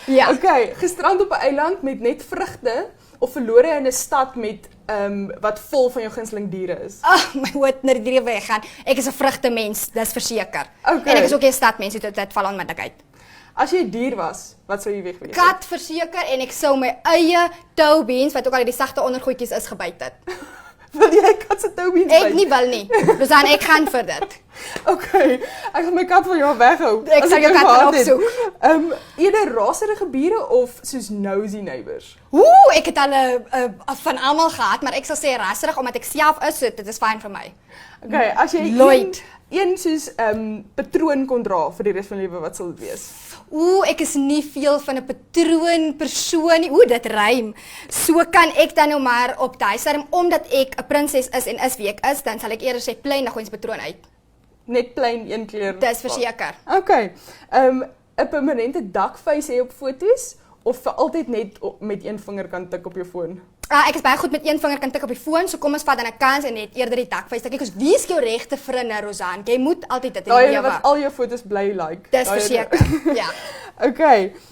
Ja. Okay, gestrand op 'n eiland met net vrugte of verlore in 'n stad met wat vol van jou gunsteling diere is. My hoed na die diere weggaan. Ek is 'n vrugtemens, dis verseker. Okay. En ek is ook 'n stadmens, so dit val onmiddellik uit. As jy 'n dier was, wat sou jy wegwees? Kat verseker en ek sou my eie toubeens wat ook al die sagte ondergoedjies is gebyt het. Wil jy 'n kat se toubeens Ek nie wil nie. Rosan, ek gaan vir dit. Okay, ek gaan my kat van jou weghou. Ek as sal jou jou kat gaan gehad het. opsoek. Eerder raserige bure of soos nosy neighbors? Ek het al van almal gehad, maar ek sal sê rasserig omdat ek self is, so dit is fyn vir my. Okay, as jy Lloyd. een soos patroon kon dra vir die res van jou lewe, wat sal dit wees? Ek is nie veel van 'n patroon persoon nie. Dit rym. So kan ek dan nou maar op daai stadium, omdat ek 'n prinses is en is wie ek is, dan sal ek eerder sê plain, dan gooi ons patroon uit. Net plain een kleur. Dis verseker. Okay. 'n permanente dakface hê op foto's of vir altyd net met een vinger kan tik op jou foon? Ek is baie goed met een vinger kan tik op die foon, so kom ons vat dan 'n kans en net eerder die dakface. Kyk, wie is jou regte vriende, Rosan? Jy moet altyd dit in Daai lewe. wat al jou foto's bly like. Dis verseker. Ja. Okay.